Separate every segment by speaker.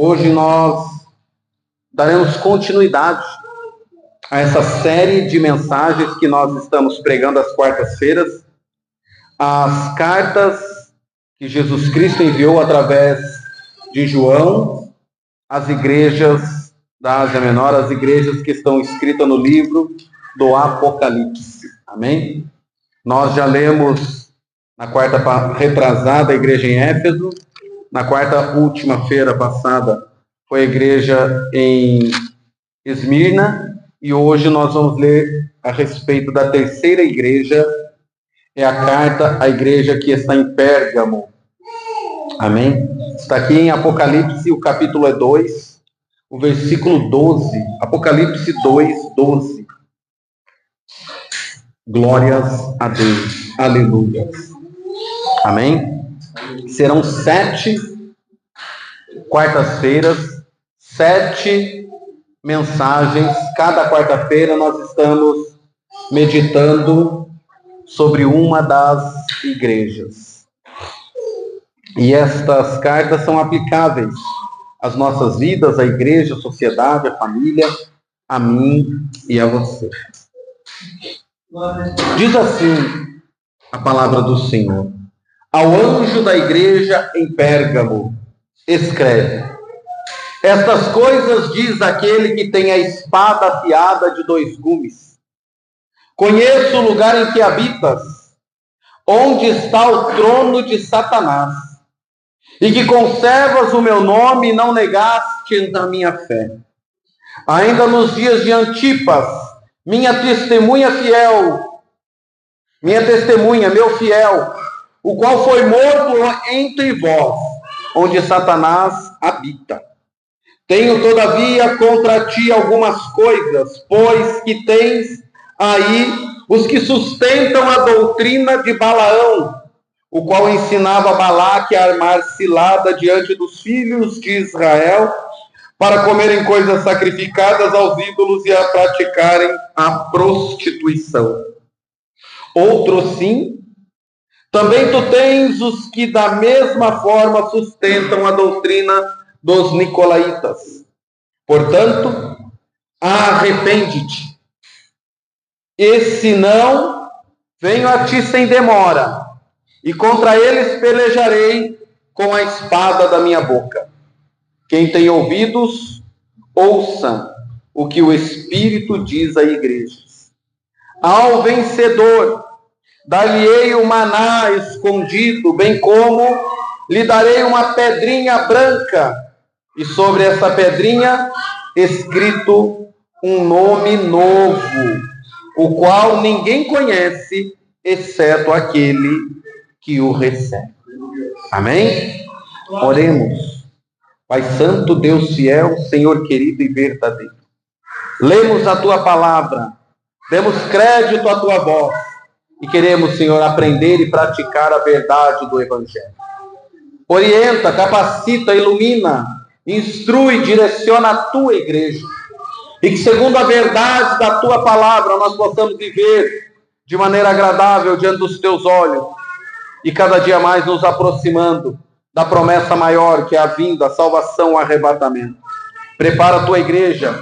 Speaker 1: Hoje nós daremos continuidade a essa série de mensagens que nós estamos pregando às quartas-feiras, as cartas que Jesus Cristo enviou através de João às igrejas da Ásia Menor, as igrejas que estão escritas no livro do Apocalipse. Amém? Nós já lemos na quarta retrasada a igreja em Éfeso, na quarta última-feira passada foi a igreja em Esmirna, e hoje nós vamos ler a respeito da terceira igreja, é a carta à igreja que está em Pérgamo. Amém? Está aqui em Apocalipse, o capítulo é 2, o versículo 12. Apocalipse 2, 12. Glórias a Deus. Aleluia. Amém? Serão 7 quartas-feiras, 7 mensagens. Cada quarta-feira nós estamos meditando sobre uma das igrejas. E estas cartas são aplicáveis às nossas vidas, à igreja, à sociedade, à família, a mim e a você. Diz assim a palavra do Senhor: ao anjo da igreja em Pérgamo, escreve: estas coisas diz aquele que tem a espada afiada de 2 gumes. Conheço o lugar em que habitas, onde está o trono de Satanás, e que conservas o meu nome e não negaste a minha fé. Ainda nos dias de Antipas, minha testemunha, meu fiel, o qual foi morto entre vós, onde Satanás habita. Tenho, todavia, contra ti algumas coisas, pois que tens aí os que sustentam a doutrina de Balaão, o qual ensinava Balaque a armar cilada diante dos filhos de Israel, para comerem coisas sacrificadas aos ídolos e a praticarem a prostituição. Outro sim. Também tu tens os que da mesma forma sustentam a doutrina dos nicolaítas. Portanto, arrepende-te. E se não, venho a ti sem demora, e contra eles pelejarei com a espada da minha boca. Quem tem ouvidos, ouça o que o Espírito diz a igrejas. Ao vencedor, dar-lhe-ei o maná escondido, bem como lhe darei uma pedrinha branca, e sobre essa pedrinha escrito um nome novo, o qual ninguém conhece, exceto aquele que o recebe. Amém? Oremos. Pai Santo, Deus fiel, Senhor querido e verdadeiro, lemos a Tua palavra, demos crédito à Tua voz, e queremos, Senhor, aprender e praticar a verdade do Evangelho. Orienta, capacita, ilumina, instrui, direciona a Tua igreja. E que, segundo a verdade da Tua palavra, nós possamos viver de maneira agradável diante dos Teus olhos. E cada dia mais nos aproximando da promessa maior, que é a vinda, a salvação, o arrebatamento. Prepara a Tua igreja.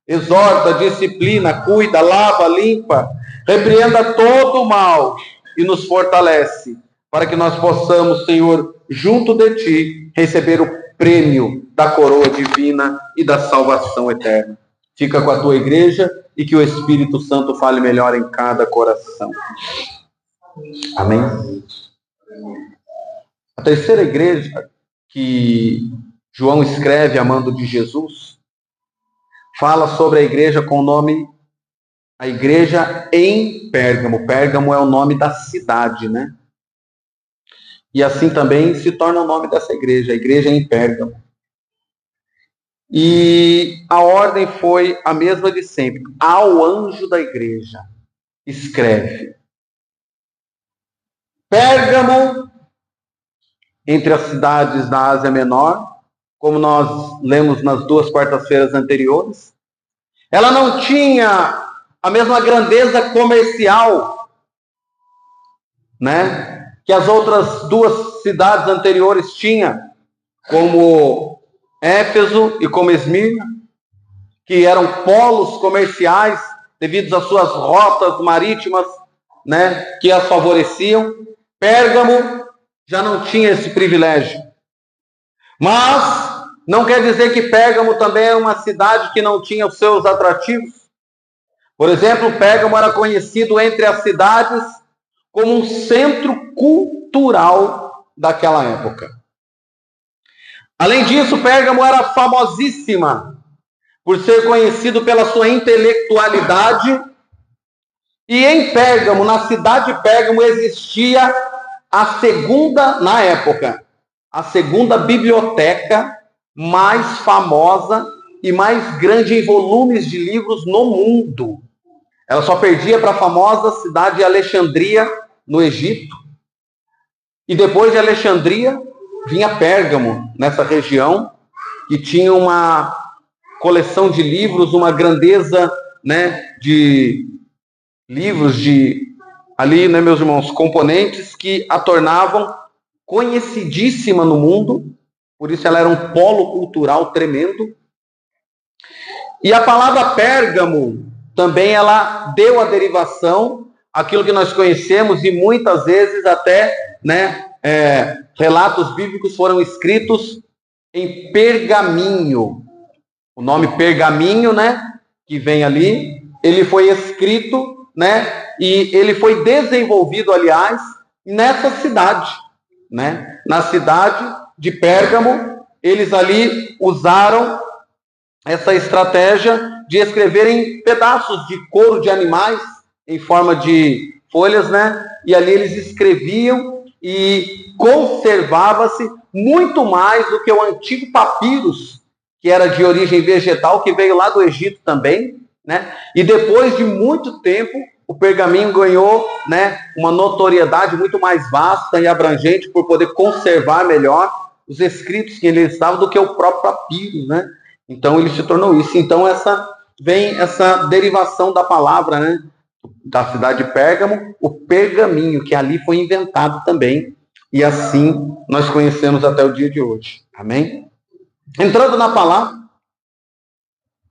Speaker 1: Exorta, disciplina, cuida, lava, limpa, repreenda todo o mal e nos fortalece, para que nós possamos, Senhor, junto de Ti, receber o prêmio da coroa divina e da salvação eterna. Fica com a Tua igreja e que o Espírito Santo fale melhor em cada coração. Amém? A terceira igreja que João escreve a mando de Jesus fala sobre a igreja com o nome, a igreja em Pérgamo. Pérgamo é o nome da cidade, né? E assim também se torna o nome dessa igreja, a igreja em Pérgamo. E a ordem foi a mesma de sempre. Ao anjo da igreja, escreve: Pérgamo, entre as cidades da Ásia Menor, como nós lemos nas 2 quartas-feiras anteriores, ela não tinha a mesma grandeza comercial, né, que as outras 2 cidades anteriores tinham, como Éfeso e como Esmirna, que eram polos comerciais devido às suas rotas marítimas, né, que as favoreciam. Pérgamo já não tinha esse privilégio. Mas não quer dizer que Pérgamo também era uma cidade que não tinha os seus atrativos. Por exemplo, Pérgamo era conhecido entre as cidades como um centro cultural daquela época. Além disso, Pérgamo era famosíssima por ser conhecido pela sua intelectualidade. E em Pérgamo, na cidade de Pérgamo, existia na época, a segunda biblioteca mais famosa e mais grande em volumes de livros no mundo. Ela só perdia para a famosa cidade de Alexandria, no Egito. E depois de Alexandria, vinha Pérgamo, nessa região, que tinha uma coleção de livros, uma grandeza, né, de livros, ali, né, meus irmãos, componentes que a tornavam conhecidíssima no mundo. Por isso ela era um polo cultural tremendo. E a palavra Pérgamo também ela deu a derivação àquilo que nós conhecemos e muitas vezes até, né, relatos bíblicos foram escritos em pergaminho. O nome pergaminho, né, que vem ali, ele foi escrito, né, e ele foi desenvolvido, aliás, nessa cidade, né, na cidade de Pérgamo. Eles ali usaram essa estratégia de escrever em pedaços de couro de animais, em forma de folhas, né, e ali eles escreviam e conservava-se muito mais do que o antigo papyrus, que era de origem vegetal, que veio lá do Egito também, né? E depois de muito tempo, o pergaminho ganhou, né, uma notoriedade muito mais vasta e abrangente por poder conservar melhor os escritos que ele estava do que o próprio papyrus, né? Então ele se tornou isso. Então vem essa derivação da palavra, né, da cidade de Pérgamo, o pergaminho, que ali foi inventado também, e assim nós conhecemos até o dia de hoje. Amém? Entrando na palavra,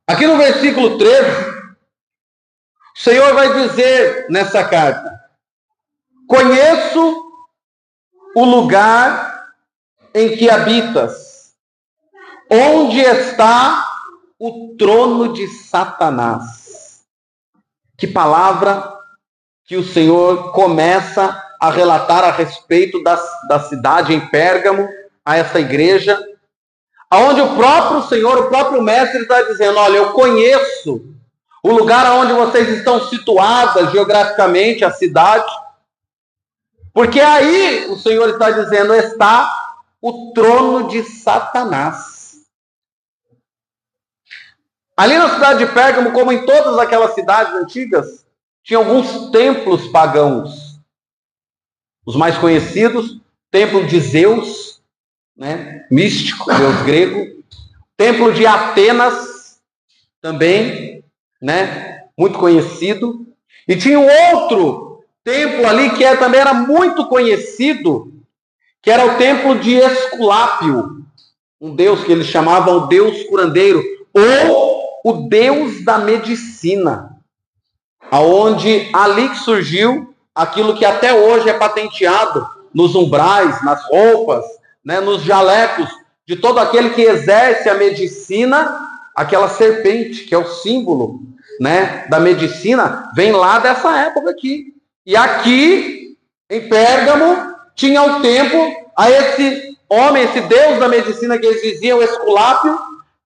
Speaker 1: aqui no versículo 13, o Senhor vai dizer nessa carta: conheço o lugar em que habitas, onde está o trono de Satanás. Que palavra que o Senhor começa a relatar a respeito da cidade em Pérgamo, a essa igreja, aonde o próprio Senhor, o próprio Mestre está dizendo: olha, eu conheço o lugar onde vocês estão situadas geograficamente, a cidade, porque aí o Senhor está dizendo, está o trono de Satanás. Ali na cidade de Pérgamo, como em todas aquelas cidades antigas, tinha alguns templos pagãos. Os mais conhecidos, templo de Zeus, né, místico, deus grego. Templo de Atenas, também, né, muito conhecido. E tinha um outro templo ali que também era muito conhecido, que era o templo de Esculápio, um deus que eles chamavam deus curandeiro, ou o deus da medicina, aonde ali que surgiu aquilo que até hoje é patenteado nos umbrais, nas roupas, né, nos jalecos de todo aquele que exerce a medicina. Aquela serpente que é o símbolo, né, da medicina, vem lá dessa época aqui. E aqui em Pérgamo tinha o templo a esse homem, esse deus da medicina que eles diziam, Esculápio,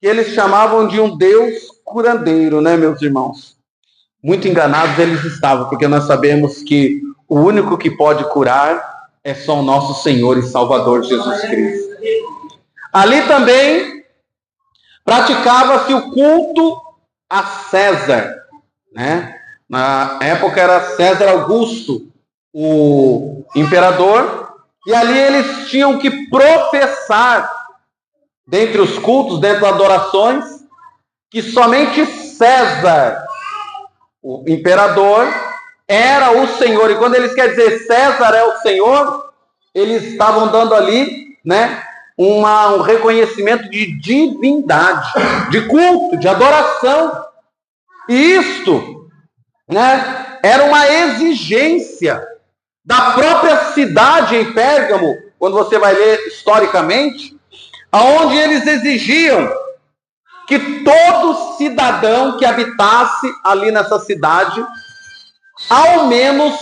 Speaker 1: que eles chamavam de um deus curandeiro, né, meus irmãos? Muito enganados eles estavam, porque nós sabemos que o único que pode curar é só o nosso Senhor e Salvador Jesus Cristo. Ali também praticava-se o culto a César, né? Na época era César Augusto, o imperador, e ali eles tinham que professar, dentre os cultos, dentre das adorações, que somente César, o imperador, era o Senhor. E quando eles querem dizer César é o Senhor, eles estavam dando ali, né, um reconhecimento de divindade, de culto, de adoração. E isto, né, era uma exigência da própria cidade em Pérgamo, quando você vai ler historicamente, aonde eles exigiam que todo cidadão que habitasse ali nessa cidade, ao menos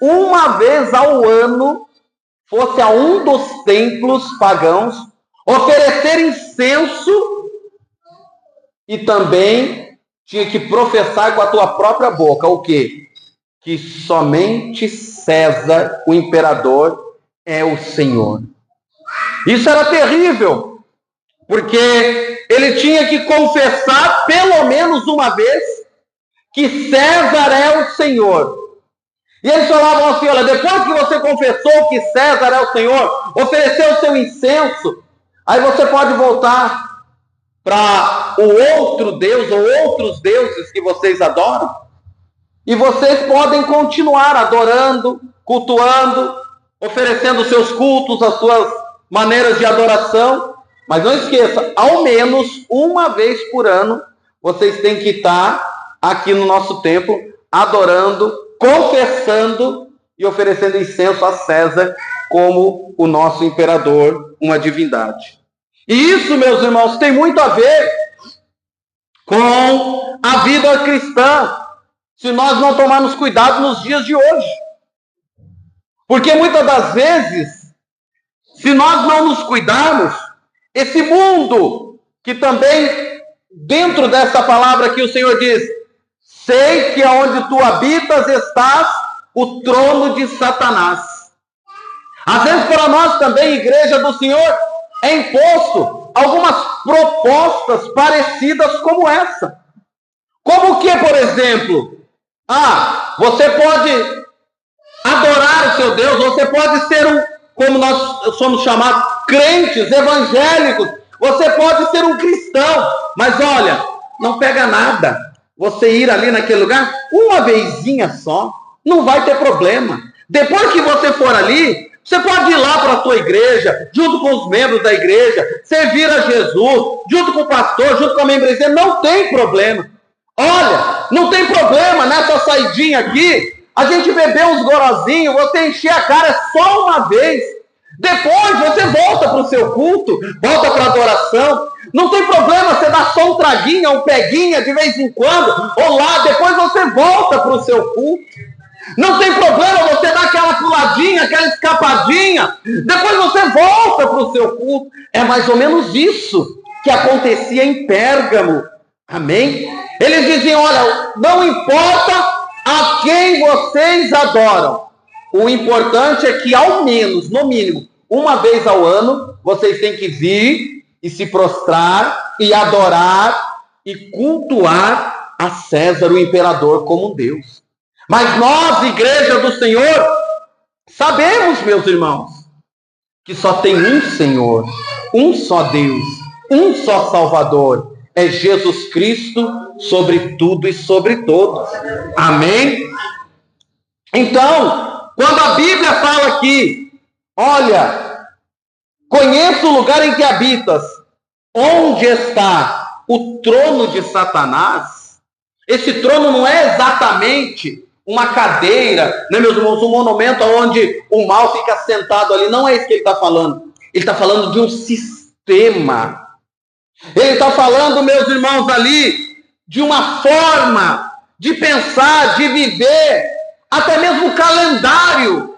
Speaker 1: uma vez ao ano, fosse a um dos templos pagãos, oferecer incenso e também tinha que professar com a tua própria boca o quê? Que somente César, o imperador, é o Senhor. Isso era terrível, porque ele tinha que confessar pelo menos uma vez que César é o Senhor. E eles falavam assim, olha, depois que você confessou que César é o Senhor, ofereceu o seu incenso, aí você pode voltar para o outro Deus ou outros deuses que vocês adoram, e vocês podem continuar adorando, cultuando, oferecendo os seus cultos, as suas maneiras de adoração, mas não esqueça, ao menos uma vez por ano, vocês têm que estar aqui no nosso templo, adorando, confessando e oferecendo incenso a César como o nosso imperador, uma divindade. E isso, meus irmãos, tem muito a ver com a vida cristã, se nós não tomarmos cuidado nos dias de hoje. Porque muitas das vezes, se nós não nos cuidarmos, esse mundo, que também, dentro dessa palavra que o Senhor diz, sei que aonde tu habitas estás o trono de Satanás. Às vezes para nós também, igreja do Senhor, é imposto algumas propostas parecidas como essa. Como que, por exemplo, você pode adorar o seu Deus, você pode ser como nós somos chamados, crentes, evangélicos, você pode ser um cristão, mas olha, não pega nada. Você ir ali naquele lugar, uma vezinha só, não vai ter problema. Depois que você for ali, você pode ir lá para a tua igreja, junto com os membros da igreja, servir a Jesus, junto com o pastor, junto com a membresia, não tem problema. Olha, não tem problema nessa saidinha aqui, a gente beber uns gorozinhos, você encher a cara só uma vez. Depois você volta para o seu culto, volta para a adoração. Não tem problema você dar só um traguinho, um peguinha de vez em quando, ou lá, depois você volta para o seu culto. Não tem problema você dar aquela puladinha, aquela escapadinha, depois você volta para o seu culto. É mais ou menos isso que acontecia em Pérgamo. Amém? Eles diziam, olha, não importa a quem vocês adoram, o importante é que ao menos, no mínimo, uma vez ao ano, vocês têm que vir e se prostrar e adorar e cultuar a César, o imperador, como Deus. Mas nós, igreja do Senhor, sabemos, meus irmãos, que só tem um Senhor, um só Deus, um só Salvador, é Jesus Cristo sobre tudo e sobre todos. Amém? Então, quando a Bíblia fala aqui, olha, conheço o lugar em que habitas, onde está o trono de Satanás. Esse trono não é exatamente uma cadeira, né, meus irmãos, um monumento onde o mal fica sentado ali. Não é isso que ele está falando. Ele está falando de um sistema. Ele está falando, meus irmãos, ali, de uma forma de pensar, de viver, até mesmo o calendário,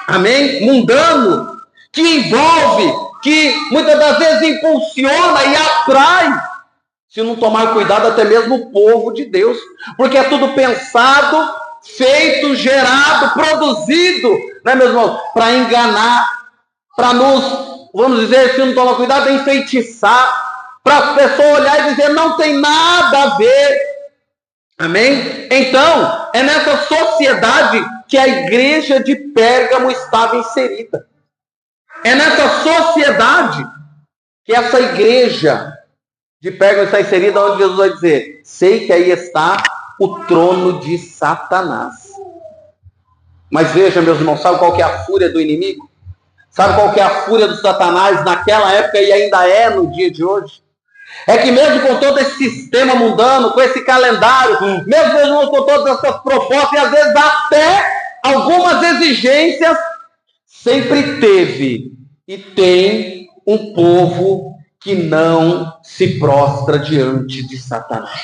Speaker 1: amém? Mundano, que envolve, que muitas das vezes impulsiona e atrai, se não tomar cuidado, até mesmo o povo de Deus, porque é tudo pensado, feito, gerado, produzido, né, meus irmãos, para enganar, para nos, vamos dizer, se não tomar cuidado, enfeitiçar, para as pessoas olhar e dizer, não tem nada a ver. Amém? Então, é nessa sociedade que a igreja de Pérgamo estava inserida. É nessa sociedade que essa igreja de Pérgamo está inserida, onde Jesus vai dizer, sei que aí está o trono de Satanás. Mas veja, meus irmãos, sabe qual que é a fúria do inimigo? Sabe qual que é a fúria do Satanás naquela época e ainda é no dia de hoje? É que mesmo com todo esse sistema mundano, com esse calendário, mesmo com todas essas propostas, e às vezes até algumas exigências, sempre teve e tem um povo que não se prostra diante de Satanás.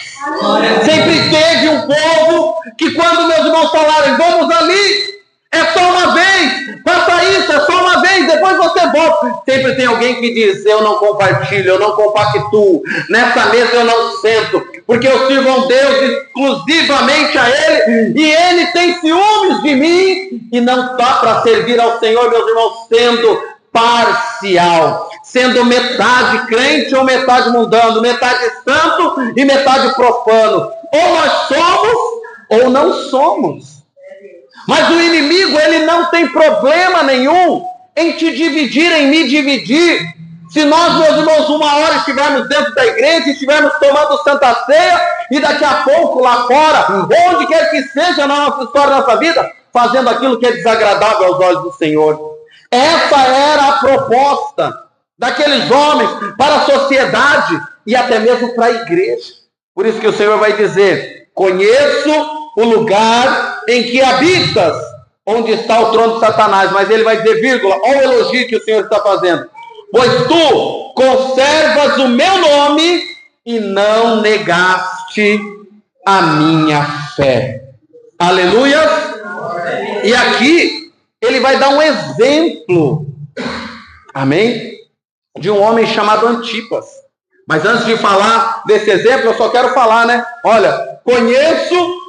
Speaker 1: Sempre teve um povo que quando meus irmãos falarem, vamos ali, é só uma vez, faça isso, é só uma vez, depois você volta. Sempre tem alguém que diz, eu não compartilho, eu não compactuo, nessa mesa eu não sento, porque eu sirvo a um Deus exclusivamente a Ele, e Ele tem ciúmes de mim, e não está para servir ao Senhor, meus irmãos, sendo parcial, sendo metade crente ou metade mundano, metade santo e metade profano. Ou nós somos, ou não somos. Mas o inimigo, ele não tem problema nenhum em te dividir, em me dividir. Se nós, meus irmãos, uma hora estivermos dentro da igreja, estivermos tomando Santa Ceia, e daqui a pouco lá fora, onde quer que seja na nossa história, na nossa vida, fazendo aquilo que é desagradável aos olhos do Senhor. Essa era a proposta daqueles homens para a sociedade e até mesmo para a igreja. Por isso que o Senhor vai dizer, conheço o lugar em que habitas, onde está o trono de Satanás. Mas ele vai dizer, vírgula, olha o elogio que o Senhor está fazendo. Pois tu conservas o meu nome e não negaste a minha fé. Aleluia! E aqui ele vai dar um exemplo, amém? De um homem chamado Antipas. Mas antes de falar desse exemplo, eu só quero falar, né? Olha, conheço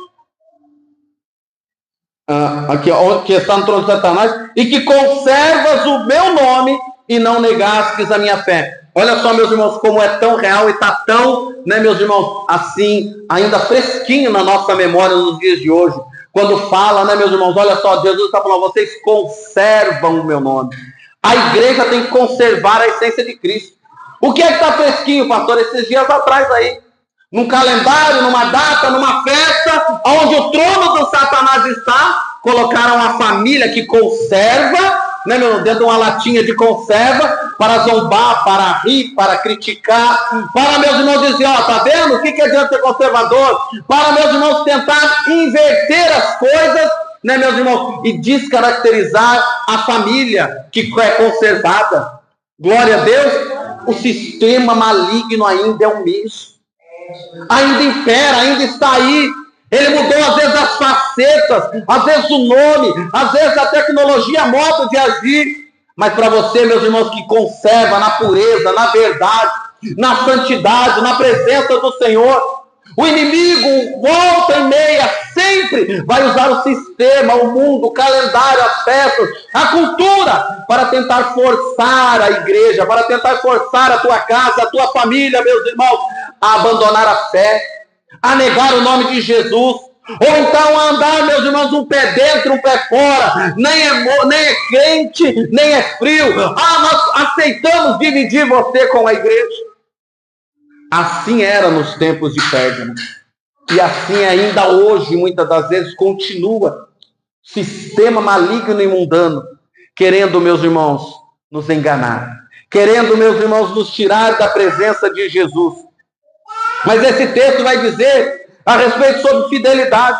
Speaker 1: aqui, que está no trono de Satanás, e que conservas o meu nome e não negastes a minha fé. Olha só, meus irmãos, como é tão real e está tão, né, meus irmãos, assim, ainda fresquinho na nossa memória nos dias de hoje. Quando fala, né, meus irmãos, olha só, Jesus está falando, vocês conservam o meu nome. A igreja tem que conservar a essência de Cristo. O que é que está fresquinho, pastor, esses dias atrás aí? Num calendário, numa data, numa festa, onde o trono do Satanás está, colocaram a família que conserva, né, meu, dentro de uma latinha de conserva, para zombar, para rir, para criticar, para, meus irmãos, dizer, ó, tá vendo? O que adianta ser conservador? Para, meus irmãos, tentar inverter as coisas, né, meus irmãos, e descaracterizar a família que é conservada. Glória a Deus. O sistema maligno ainda é o mesmo. Ainda impera, ainda está aí. Ele mudou às vezes as facetas, às vezes o nome, às vezes a tecnologia, a modo de agir. Mas para você, meus irmãos, que conserva na pureza, na verdade, na santidade, na presença do Senhor, o inimigo, volta e meia, sempre vai usar o sistema, o mundo, o calendário, as festas, a cultura, para tentar forçar a igreja, para tentar forçar a tua casa, a tua família, meus irmãos, a abandonar a fé, a negar o nome de Jesus, ou então a andar, meus irmãos, um pé dentro, um pé fora, nem é quente, nem é frio. Nós aceitamos dividir você com a igreja. Assim era nos tempos de Pérgamo. E assim ainda hoje, muitas das vezes, continua. Sistema maligno e mundano, querendo, meus irmãos, nos enganar. Querendo, meus irmãos, nos tirar da presença de Jesus. Mas esse texto vai dizer a respeito sobre fidelidade.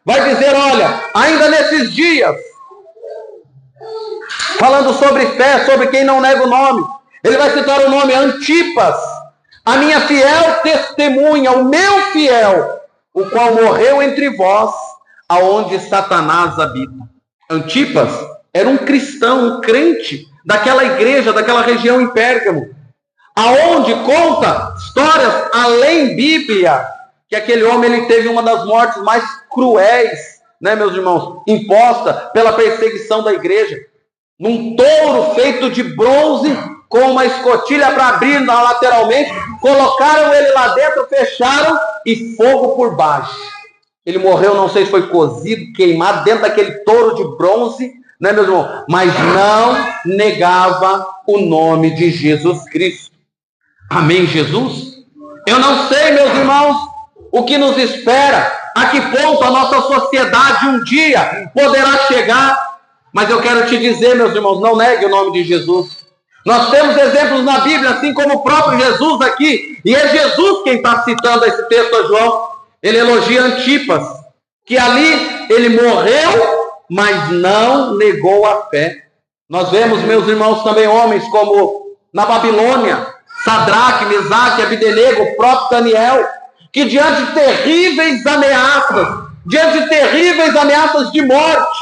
Speaker 1: Vai dizer, olha, ainda nesses dias, falando sobre fé, sobre quem não nega o nome, ele vai citar o nome Antipas, a minha fiel testemunha, o meu fiel, o qual morreu entre vós, aonde Satanás habita. Antipas era um cristão, um crente daquela igreja, daquela região em Pérgamo, aonde conta histórias além Bíblia, que aquele homem ele teve uma das mortes mais cruéis, né, meus irmãos, imposta pela perseguição da igreja, num touro feito de bronze, com uma escotilha para abrir lateralmente, colocaram ele lá dentro, fecharam e fogo por baixo. Ele morreu, não sei se foi cozido, queimado dentro daquele touro de bronze, né, meus irmãos? Mas não negava o nome de Jesus Cristo. Amém, Jesus? Eu não sei, meus irmãos, o que nos espera, a que ponto a nossa sociedade um dia poderá chegar. Mas eu quero te dizer, meus irmãos, não negue o nome de Jesus. Nós temos exemplos na Bíblia, assim como o próprio Jesus aqui, e é Jesus quem está citando esse texto a João. Ele elogia Antipas, que ali ele morreu, mas não negou a fé. Nós vemos, meus irmãos, também homens como na Babilônia, Sadraque, Mesaque, Abdenego, o próprio Daniel, que diante de terríveis ameaças de morte,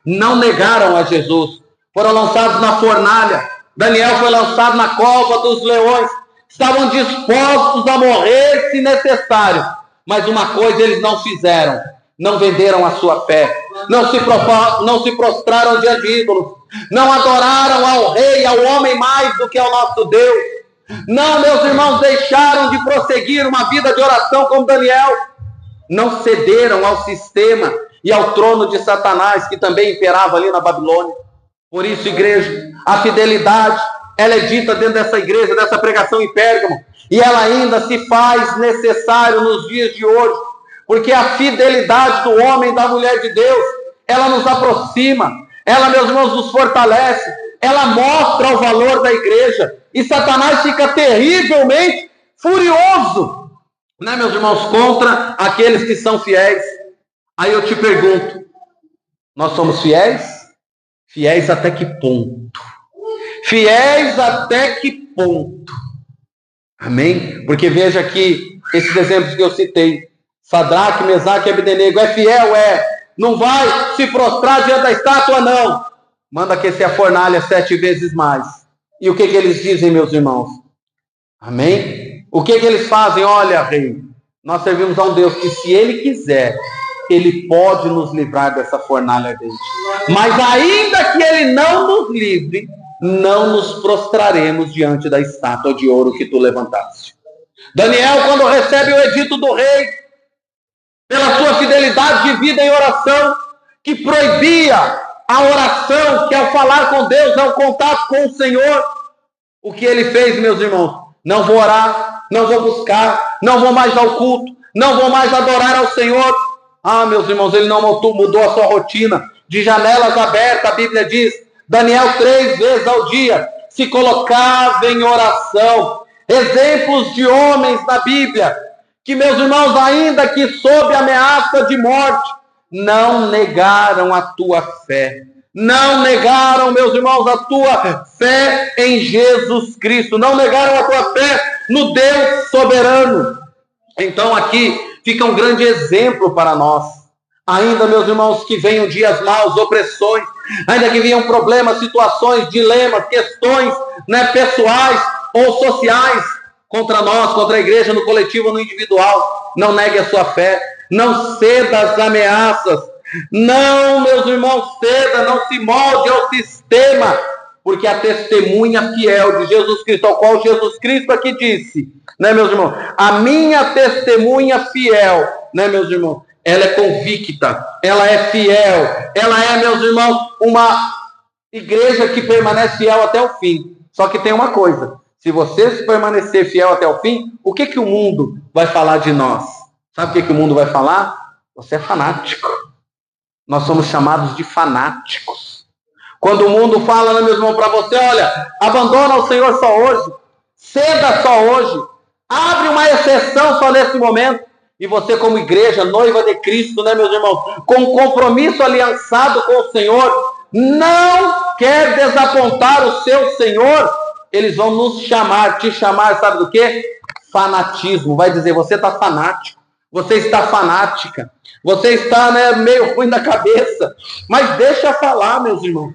Speaker 1: não negaram a Jesus. Foram lançados na fornalha. Daniel foi lançado na cova dos leões. Estavam dispostos a morrer se necessário. Mas uma coisa eles não fizeram: não venderam a sua fé, não se prostraram diante de ídolos, não adoraram ao rei, ao homem mais do que ao nosso Deus. Não, meus irmãos, deixaram de prosseguir uma vida de oração como Daniel. Não cederam ao sistema e ao trono de Satanás, que também imperava ali na Babilônia. Por isso, igreja, a fidelidade, ela é dita dentro dessa igreja, dessa pregação em Pérgamo, e ela ainda se faz necessário nos dias de hoje, porque a fidelidade do homem e da mulher de Deus, ela nos aproxima, ela, meus irmãos, nos fortalece, ela mostra o valor da igreja, e Satanás fica terrivelmente furioso, né, meus irmãos, contra aqueles que são fiéis. Aí eu te pergunto, nós somos fiéis? Fiéis até que ponto? Fiéis até que ponto? Amém? Porque veja aqui, esses exemplos que eu citei, Sadraque, Mesaque e Abdenego, é fiel? É. Não vai se prostrar diante da estátua? Não. Manda aquecer a fornalha 7 vezes mais. E o que eles dizem, meus irmãos? Amém? O que eles fazem? Olha, rei, nós servimos a um Deus que, se Ele quiser, Ele pode nos livrar dessa fornalha ardente. Mas ainda que Ele não nos livre, não nos prostraremos diante da estátua de ouro que tu levantaste. Daniel, quando recebe o edito do rei, pela sua fidelidade de vida em oração, que proibia a oração, que ao falar com Deus é o contato com o Senhor, o que ele fez, meus irmãos? Não vou orar, não vou buscar, não vou mais ao culto, não vou mais adorar ao Senhor. Ah, meus irmãos, ele não mudou a sua rotina de janelas abertas. A Bíblia diz, Daniel 3 vezes ao dia se colocava em oração. Exemplos de homens na Bíblia, que, meus irmãos, ainda que sob ameaça de morte, não negaram a tua fé. Não negaram, meus irmãos, a tua fé em Jesus Cristo. Não negaram a tua fé no Deus soberano. Então aqui fica um grande exemplo para nós. Ainda, meus irmãos, que venham dias maus, opressões, ainda que venham problemas, situações, dilemas, questões, né, pessoais ou sociais contra nós, contra a igreja, no coletivo ou no individual. Não negue a sua fé, não ceda às ameaças, não, meus irmãos, ceda, não se molde ao sistema, porque a testemunha fiel de Jesus Cristo, ao qual Jesus Cristo aqui disse, né, meus irmãos, a minha testemunha fiel, né, meus irmãos, ela é convicta, ela é fiel, ela é, meus irmãos, uma igreja que permanece fiel até o fim. Só que tem uma coisa, se você permanecer fiel até o fim, o que o mundo vai falar de nós? Sabe o que o mundo vai falar? Você é fanático. Nós somos chamados de fanáticos. Quando o mundo fala, né, meu irmão, para você, olha, abandona o Senhor só hoje, ceda só hoje, abre uma exceção só nesse momento, e você como igreja, noiva de Cristo, né, meus irmãos, com um compromisso aliançado com o Senhor, não quer desapontar o seu Senhor, eles vão nos chamar, te chamar, sabe do quê? Fanatismo. Vai dizer, você está fanático, você está fanática, você está, né, meio ruim da cabeça. Mas deixa falar, meus irmãos.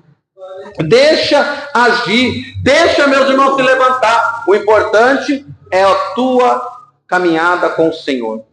Speaker 1: Deixa agir. Deixa, meus irmãos, se levantar. O importante é a tua caminhada com o Senhor.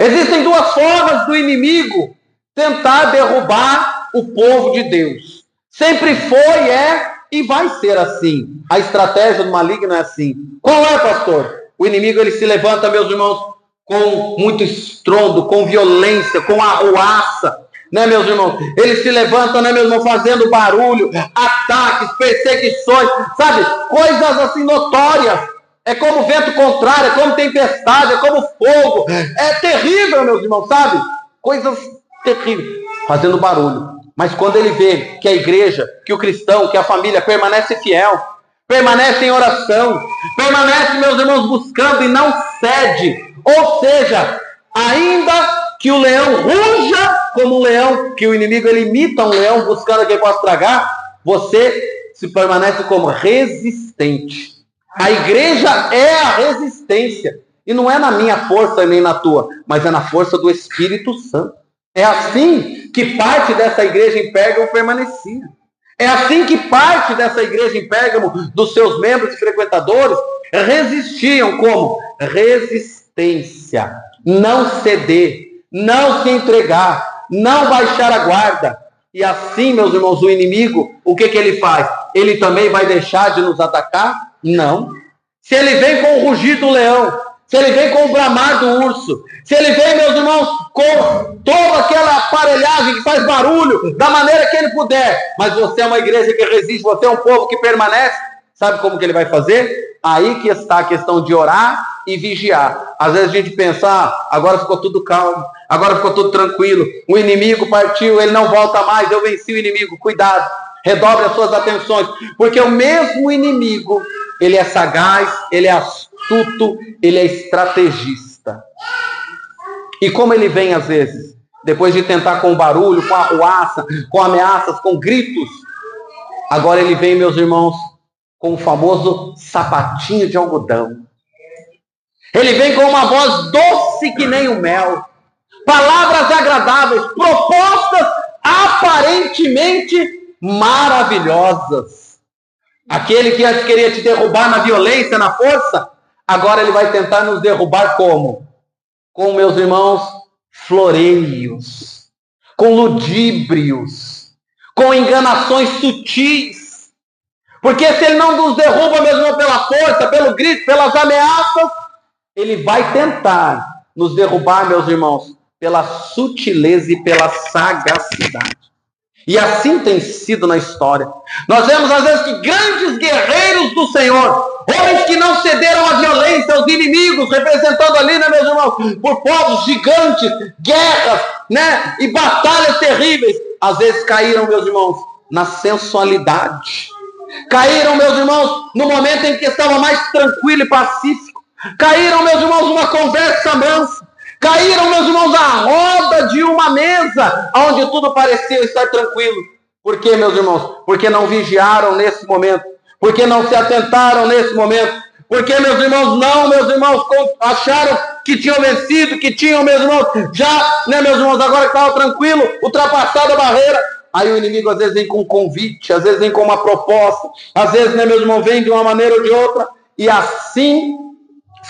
Speaker 1: Existem duas formas do inimigo tentar derrubar o povo de Deus. Sempre foi, é e vai ser assim. A estratégia do maligno é assim. Qual é, pastor? O inimigo, ele se levanta, meus irmãos, com muito estrondo, com violência, com arruaça, né, meus irmãos? Ele se levanta, né, meu irmão, fazendo barulho, ataques, perseguições, sabe? Coisas assim notórias. É como vento contrário, é como tempestade, é como fogo. É terrível, meus irmãos, sabe? Coisas terríveis. Fazendo barulho. Mas quando ele vê que a igreja, que o cristão, que a família permanece fiel, permanece em oração, permanece, meus irmãos, buscando e não cede, ou seja, ainda que o leão ruja como um leão, que o inimigo ele imita um leão buscando quem possa tragar, você se permanece como resistente. A igreja é a resistência. E não é na minha força nem na tua, mas é na força do Espírito Santo. É assim que parte dessa igreja em Pérgamo permanecia. É assim que parte dessa igreja em Pérgamo, dos seus membros e frequentadores, resistiam como resistência. Não ceder, não se entregar, não baixar a guarda. E assim, meus irmãos, o inimigo, o que ele faz? Ele também vai deixar de nos atacar? Não. Se ele vem com o rugir do leão, se ele vem com o bramar do urso, se ele vem, meus irmãos, com toda aquela aparelhagem que faz barulho, da maneira que ele puder, mas você é uma igreja que resiste, você é um povo que permanece, sabe como que ele vai fazer? Aí que está a questão de orar e vigiar. Às vezes a gente pensa, agora ficou tudo calmo, agora ficou tudo tranquilo, o inimigo partiu, ele não volta mais, eu venci o inimigo. Cuidado, redobre as suas atenções, porque o mesmo inimigo, ele é sagaz, ele é astuto, ele é estrategista. E como ele vem às vezes, depois de tentar com barulho, com arruaça, com ameaças, com gritos, agora ele vem, meus irmãos, com o famoso sapatinho de algodão. Ele vem com uma voz doce que nem o mel, palavras agradáveis, propostas aparentemente maravilhosas. Aquele que antes queria te derrubar na violência, na força, agora ele vai tentar nos derrubar como? Com, meus irmãos, floreios, com ludíbrios, com enganações sutis. Porque se ele não nos derruba, meus irmãos, pela força, pelo grito, pelas ameaças, ele vai tentar nos derrubar, meus irmãos, pela sutileza e pela sagacidade. E assim tem sido na história. Nós vemos às vezes que grandes guerreiros do Senhor, homens que não cederam à violência, aos inimigos, representando ali, né, meus irmãos, por povos gigantes, guerras, né, e batalhas terríveis, às vezes caíram, meus irmãos, na sensualidade. Caíram, meus irmãos, no momento em que estava mais tranquilo e pacífico. Caíram, meus irmãos, numa conversa mansa. Caíram, meus irmãos, à roda de uma mesa, onde tudo parecia estar tranquilo. Por quê, meus irmãos? Porque não vigiaram nesse momento. Porque não se atentaram nesse momento. Porque, meus irmãos, acharam que tinham vencido, que tinham, meus irmãos, já, né, meus irmãos, agora que estava tranquilo, ultrapassado a barreira. Aí o inimigo às vezes vem com um convite, às vezes vem com uma proposta, às vezes, né, meus irmãos, vem de uma maneira ou de outra. E assim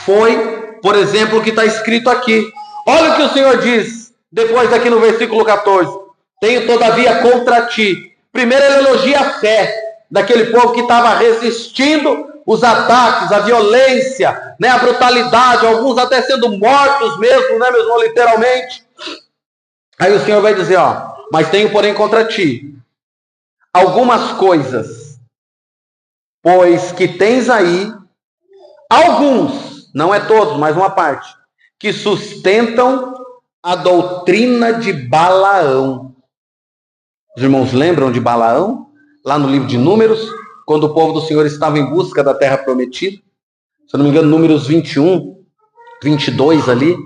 Speaker 1: foi, por exemplo, o que está escrito aqui. Olha o que o Senhor diz, depois aqui no versículo 14. Tenho todavia contra ti. Primeiro ele elogia a fé daquele povo que estava resistindo os ataques, a violência, né, a brutalidade, alguns até sendo mortos mesmo, né, mesmo literalmente. Aí o Senhor vai dizer, ó, mas tenho porém contra ti algumas coisas, pois que tens aí alguns, não é todos, mas uma parte, que sustentam a doutrina de Balaão. Os irmãos lembram de Balaão? Lá no livro de Números, quando o povo do Senhor estava em busca da terra prometida. Se eu não me engano, Números 21, 22 ali,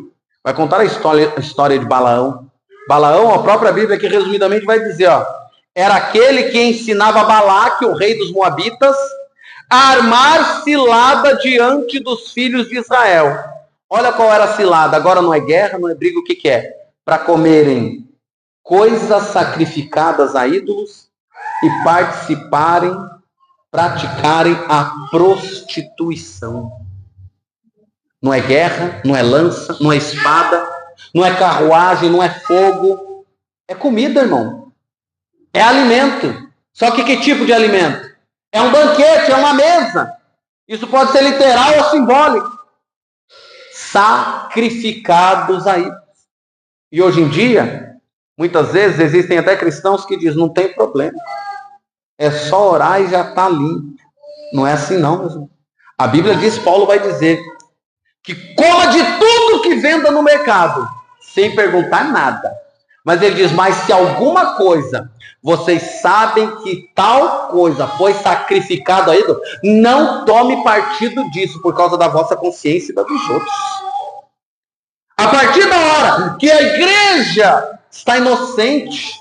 Speaker 1: vai contar a história de Balaão. Balaão, a própria Bíblia aqui resumidamente vai dizer, ó, era aquele que ensinava Balaque, o rei dos Moabitas, a armar cilada diante dos filhos de Israel. Olha qual era a cilada, agora não é guerra, não é briga, o que que é? Para comerem coisas sacrificadas a ídolos e praticarem a prostituição. Não é guerra, não é lança, não é espada, não é carruagem, não é fogo. É comida, irmão. É alimento. Só que tipo de alimento? É um banquete, é uma mesa. Isso pode ser literal ou simbólico. Sacrificados a ídolos. E hoje em dia, muitas vezes existem até cristãos que dizem, não tem problema. É só orar e já está limpo. Não é assim não, meus irmãos. A Bíblia diz, Paulo vai dizer, que coma de tudo que venda no mercado, sem perguntar nada. Mas ele diz, mas se alguma coisa, vocês sabem que tal coisa foi sacrificada a ídolo, não tome partido disso por causa da vossa consciência e da dos outros. A partir da hora que a igreja está inocente,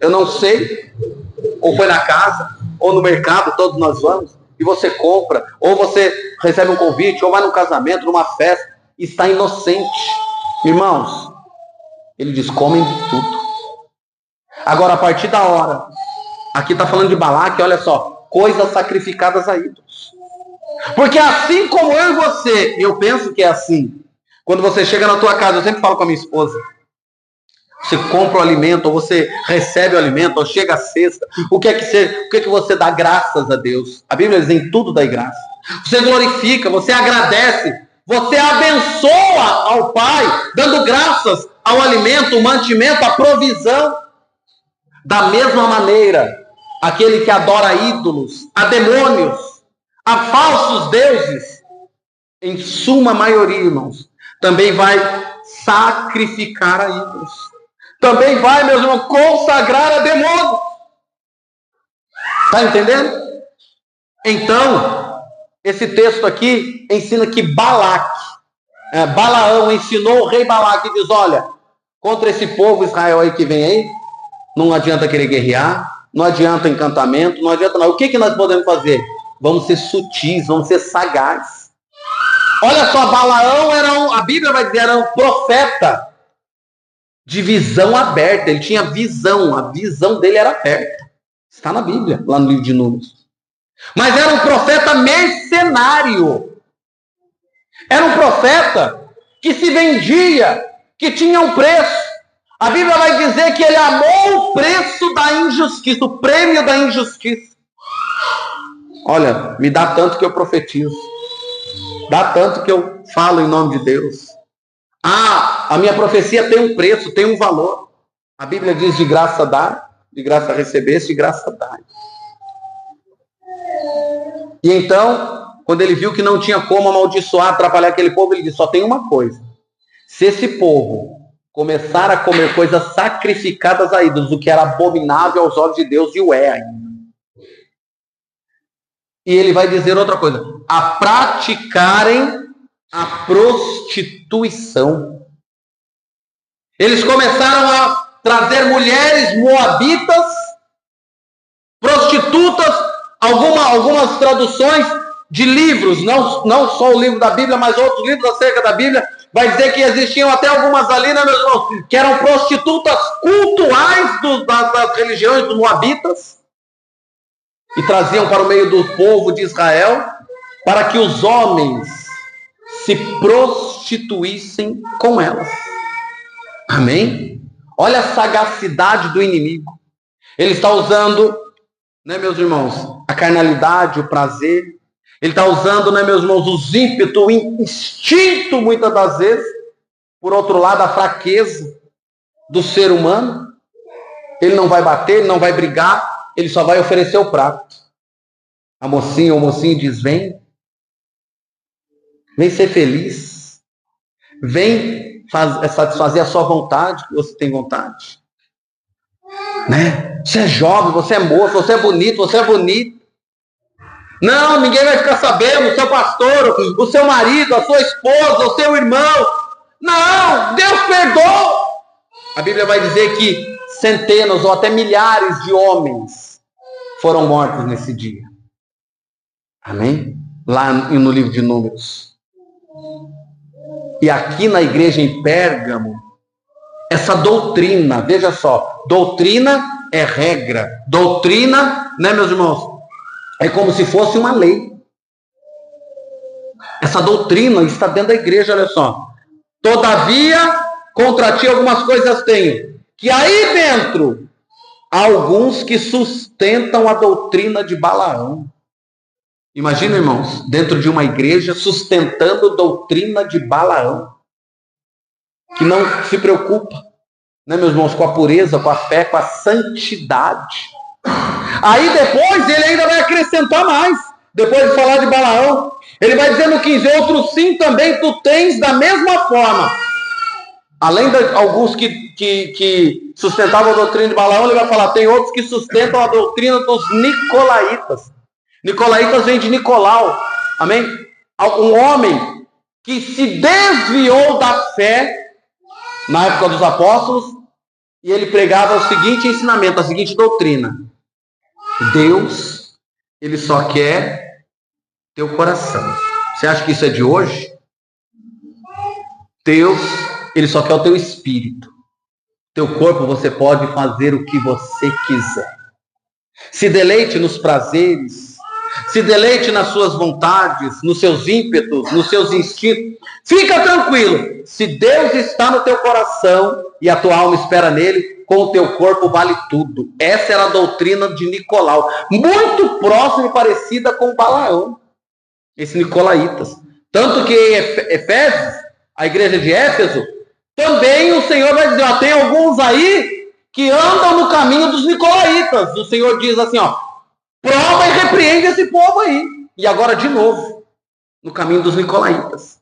Speaker 1: eu não sei, ou foi na casa, ou no mercado, todos nós vamos, e você compra, ou você recebe um convite, ou vai num casamento, numa festa, está inocente. Irmãos, ele diz, comem de tudo. Agora, a partir da hora, aqui está falando de Balaque, olha só, coisas sacrificadas a ídolos. Porque assim como eu e você, eu penso que é assim, quando você chega na tua casa, eu sempre falo com a minha esposa, você compra o alimento, ou você recebe o alimento, ou chega a sexta, o que é que você dá graças a Deus? A Bíblia diz, em tudo dá graça. Você glorifica, você agradece, você abençoa ao Pai, dando graças ao alimento, o mantimento, a provisão. Da mesma maneira, aquele que adora ídolos, a demônios, a falsos deuses, em suma maioria, irmãos, também vai sacrificar a ídolos. Também vai, meus irmãos, consagrar a demônios. Está entendendo? Então, esse texto aqui ensina que Balaão ensinou o rei Balaque e diz, olha, contra esse povo Israel aí que vem aí, não adianta querer guerrear, não adianta encantamento, não adianta nada. O que nós podemos fazer? Vamos ser sutis, vamos ser sagazes. Olha só, Balaão a Bíblia vai dizer, era um profeta de visão aberta. Ele tinha visão, a visão dele era aberta. Está na Bíblia, lá no livro de Números. Mas era um profeta mercenário. Era um profeta que se vendia, que tinha um preço. A Bíblia vai dizer que ele amou o preço da injustiça, o prêmio da injustiça. Olha, me dá tanto que eu profetizo. Dá tanto que eu falo em nome de Deus. A minha profecia tem um preço, tem um valor. A Bíblia diz de graça dá, de graça receber, de graça dá. E então, quando ele viu que não tinha como amaldiçoar, atrapalhar aquele povo, ele disse, só tem uma coisa. Se esse povo começar a comer coisas sacrificadas a ídolos, o que era abominável aos olhos de Deus, e o é ainda. E ele vai dizer outra coisa, a praticarem a prostituição. Eles começaram a trazer mulheres moabitas, prostitutas, algumas traduções de livros, não só o livro da Bíblia, mas outros livros acerca da Bíblia, vai dizer que existiam até algumas ali, né, meus irmãos, que eram prostitutas cultuais das religiões dos moabitas, e traziam para o meio do povo de Israel, para que os homens se prostituíssem com elas. Amém? Olha a sagacidade do inimigo. Ele está usando, né, meus irmãos, a carnalidade, o prazer. Ele está usando, né, meus irmãos, os ímpetos, o instinto, muitas das vezes. Por outro lado, a fraqueza do ser humano. Ele não vai bater, ele não vai brigar, ele só vai oferecer o prato. A mocinha ou o mocinho diz, vem ser feliz. Vem satisfazer a sua vontade, que você tem vontade. Né? Você é jovem, você é moço, você é bonito, você é bonito. Não, ninguém vai ficar sabendo, o seu pastor, o seu marido, a sua esposa, o seu irmão. Não, Deus perdoa. A Bíblia vai dizer que centenas ou até milhares de homens foram mortos nesse dia. Amém? Lá no livro de Números. E aqui na igreja em Pérgamo, essa doutrina, veja só, doutrina é regra. Doutrina, né, meus irmãos? É como se fosse uma lei. Essa doutrina está dentro da igreja, olha só. Todavia, contra ti algumas coisas tenho. Que aí dentro, há alguns que sustentam a doutrina de Balaão. Imagina, irmãos, dentro de uma igreja, sustentando a doutrina de Balaão. Que não se preocupa, né, meus irmãos, com a pureza, com a fé, com a santidade. Aí depois ele ainda vai acrescentar mais. Depois de falar de Balaão, ele vai dizer no 15, outros sim também tu tens da mesma forma. Além de alguns que sustentavam a doutrina de Balaão, ele vai falar, tem outros que sustentam a doutrina dos nicolaítas. Nicolaítas vem de Nicolau, amém? Um homem que se desviou da fé na época dos apóstolos, e ele pregava o seguinte ensinamento, a seguinte doutrina: Deus, ele só quer teu coração. Você acha que isso é de hoje? Deus, ele só quer o teu espírito. Teu corpo você pode fazer o que você quiser. Se deleite nos prazeres, se deleite nas suas vontades, nos seus ímpetos, nos seus instintos. Fica tranquilo, se Deus está no teu coração e a tua alma espera nele, com o teu corpo vale tudo. Essa era a doutrina de Nicolau, muito próxima e parecida com Balaão, esses nicolaítas. Tanto que em Efésios, a igreja de Éfeso, também o Senhor vai dizer, ó, tem alguns aí que andam no caminho dos nicolaítas. O Senhor diz assim, ó, prova e repreende esse povo aí. E agora de novo, no caminho dos nicolaítas.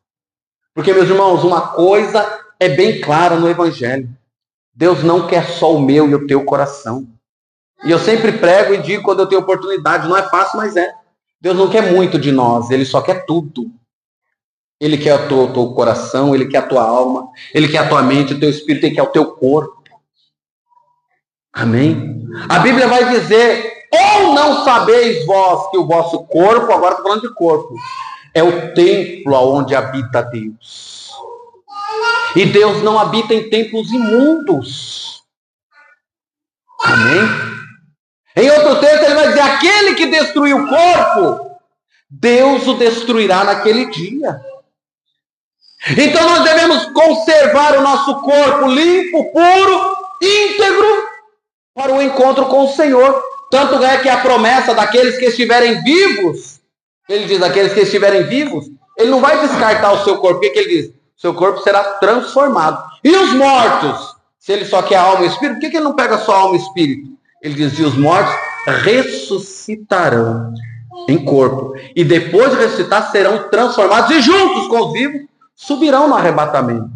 Speaker 1: Porque, meus irmãos, uma coisa é bem clara no Evangelho. Deus não quer só o meu e o teu coração. E eu sempre prego e digo quando eu tenho oportunidade, não é fácil, mas é. Deus não quer muito de nós, Ele só quer tudo. Ele quer o teu coração, Ele quer a tua alma, Ele quer a tua mente, o teu espírito, Ele quer o teu corpo. Amém? A Bíblia vai dizer, ou não sabeis vós que o vosso corpo, agora estou falando de corpo, é o templo onde habita Deus. E Deus não habita em templos imundos. Amém? Em outro texto ele vai dizer, aquele que destruiu o corpo, Deus o destruirá naquele dia. Então nós devemos conservar o nosso corpo limpo, puro, íntegro, para o encontro com o Senhor. Tanto é que a promessa daqueles que estiverem vivos, ele diz, aqueles que estiverem vivos, ele não vai descartar o seu corpo. O que ele diz? Seu corpo será transformado. E os mortos? Se ele só quer alma e espírito, por que ele não pega só alma e espírito? Ele diz, e os mortos ressuscitarão em corpo. E depois de ressuscitar, serão transformados e juntos com os vivos, subirão no arrebatamento.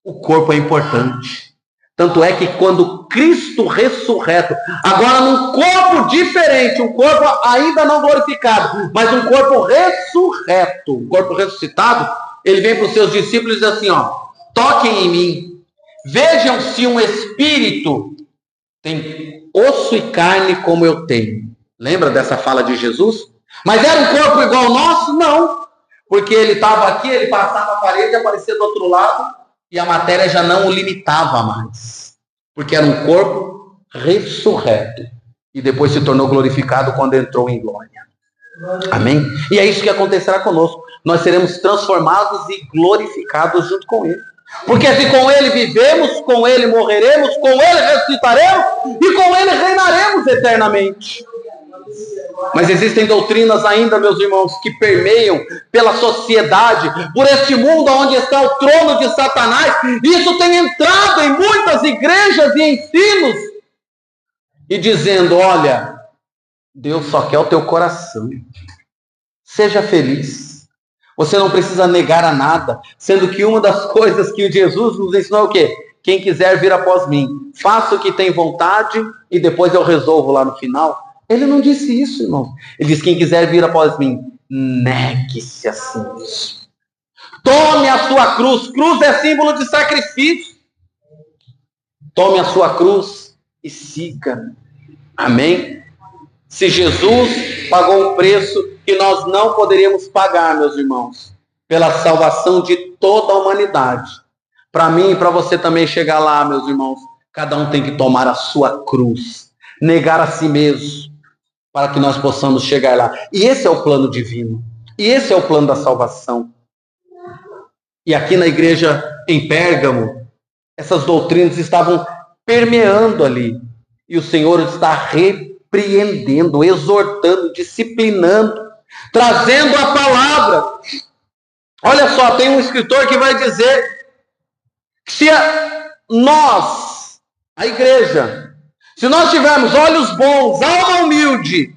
Speaker 1: O corpo é importante. Tanto é que quando Cristo ressurreto, agora num corpo diferente, um corpo ainda não glorificado, mas um corpo ressurreto, um corpo ressuscitado, ele vem para os seus discípulos e diz assim, ó, toquem em mim, vejam se um espírito tem osso e carne como eu tenho. Lembra dessa fala de Jesus? Mas era um corpo igual ao nosso? Não. Porque ele estava aqui, ele passava a parede, aparecia do outro lado, e a matéria já não o limitava mais. Porque era um corpo ressurreto. E depois se tornou glorificado quando entrou em glória. Amém? E é isso que acontecerá conosco. Nós seremos transformados e glorificados junto com Ele. Porque se com Ele vivemos, com Ele morreremos, com Ele ressuscitaremos e com Ele reinaremos eternamente. Mas existem doutrinas ainda, meus irmãos, que permeiam pela sociedade, por este mundo onde está o trono de Satanás. Isso tem entrado em muitas igrejas e ensinos. E dizendo, olha, Deus só quer o teu coração. Seja feliz. Você não precisa negar a nada. Sendo que uma das coisas que Jesus nos ensinou é o quê? Quem quiser vir após mim, faça o que tem vontade e depois eu resolvo lá no final. Ele não disse isso, irmão. Ele disse, quem quiser vir após mim, negue-se a si mesmo. Tome a sua cruz. Cruz é símbolo de sacrifício. Tome a sua cruz e siga. Amém? Se Jesus pagou um preço que nós não poderíamos pagar, meus irmãos, pela salvação de toda a humanidade. Para mim e para você também chegar lá, meus irmãos, cada um tem que tomar a sua cruz. Negar a si mesmo. Para que nós possamos chegar lá. E esse é o plano divino. E esse é o plano da salvação. E aqui na igreja em Pérgamo, essas doutrinas estavam permeando ali. E o Senhor está repreendendo, exortando, disciplinando, trazendo a palavra. Olha só, tem um escritor que vai dizer que se nós, a igreja, se nós tivermos olhos bons, alma humilde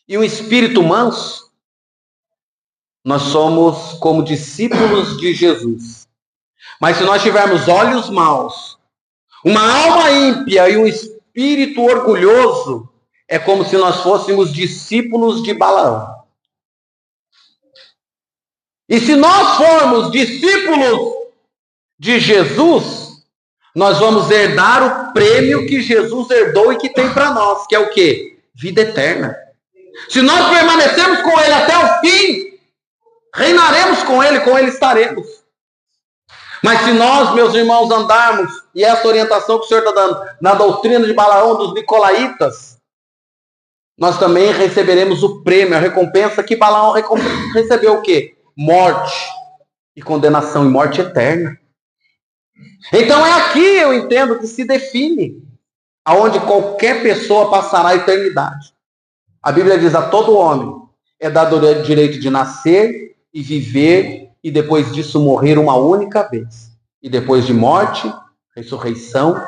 Speaker 1: e um espírito manso, nós somos como discípulos de Jesus. Mas se nós tivermos olhos maus, uma alma ímpia e um espírito orgulhoso, é como se nós fôssemos discípulos de Balaão. E se nós formos discípulos de Jesus, nós vamos herdar o prêmio que Jesus herdou e que tem para nós, que é o quê? Vida eterna. Se nós permanecermos com Ele até o fim, reinaremos com Ele estaremos. Mas se nós, meus irmãos, andarmos, e essa orientação que o Senhor está dando, na doutrina de Balaão, dos Nicolaítas, nós também receberemos o prêmio, a recompensa que Balaão recebeu o quê? Morte e condenação, e morte eterna. Então é aqui, eu entendo, que se define aonde qualquer pessoa passará a eternidade. A Bíblia diz: a todo homem é dado o direito de nascer e viver, e depois disso morrer uma única vez. E depois de morte, ressurreição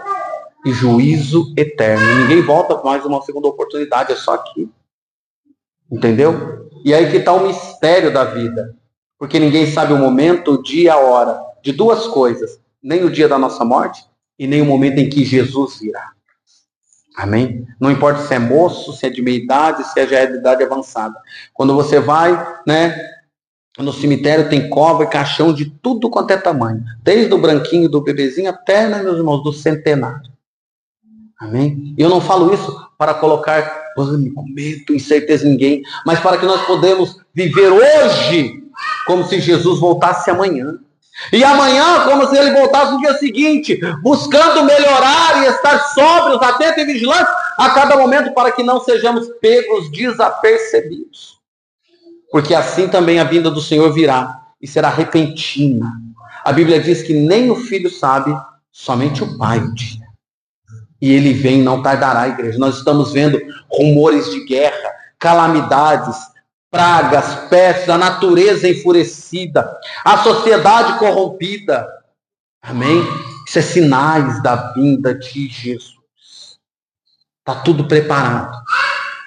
Speaker 1: e juízo eterno. Ninguém volta com mais uma segunda oportunidade, é só aqui. Entendeu? E aí que está o mistério da vida. Porque ninguém sabe o momento, o dia, a hora de duas coisas. Nem o dia da nossa morte e nem o momento em que Jesus virá. Amém? Não importa se é moço, se é de meia idade, se é já de idade avançada. Quando você vai, no cemitério tem cova e caixão de tudo quanto é tamanho. Desde o branquinho do bebezinho até, meus irmãos, do centenário. Amém? E eu não falo isso para colocar pânico, medo, incerteza em ninguém, mas para que nós podemos viver hoje como se Jesus voltasse amanhã. E amanhã, como se ele voltasse no dia seguinte, buscando melhorar e estar sóbrios, atentos e vigilantes a cada momento, para que não sejamos pegos desapercebidos. Porque assim também a vinda do Senhor virá, e será repentina. A Bíblia diz que nem o filho sabe, somente o pai o dia. E ele vem, não tardará, igreja. Nós estamos vendo rumores de guerra, calamidades, pragas, pestes, a natureza enfurecida, a sociedade corrompida. Amém? Isso é sinais da vinda de Jesus. Está tudo preparado.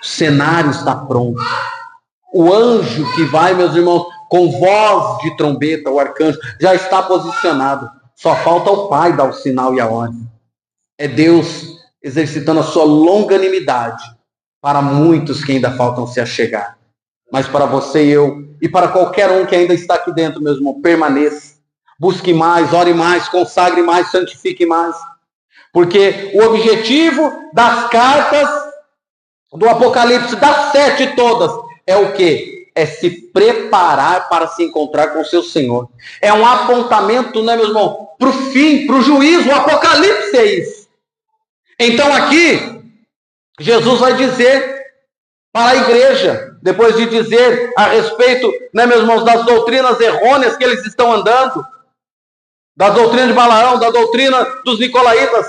Speaker 1: O cenário está pronto. O anjo que vai, meus irmãos, com voz de trombeta, o arcanjo, já está posicionado. Só falta o Pai dar o sinal e a ordem. É Deus exercitando a sua longanimidade para muitos que ainda faltam se achegar. Mas para você e eu, e para qualquer um que ainda está aqui dentro, meu irmão, permaneça. Busque mais, ore mais, consagre mais, santifique mais. Porque o objetivo das cartas do Apocalipse, das 7 todas, é o quê? É se preparar para se encontrar com o seu Senhor. É um apontamento, meu irmão, para o fim, para o juízo. O Apocalipse é isso. Então aqui, Jesus vai dizer para a igreja, depois de dizer a respeito, meus irmãos, das doutrinas errôneas que eles estão andando, da doutrina de Balaão, da doutrina dos Nicolaítas,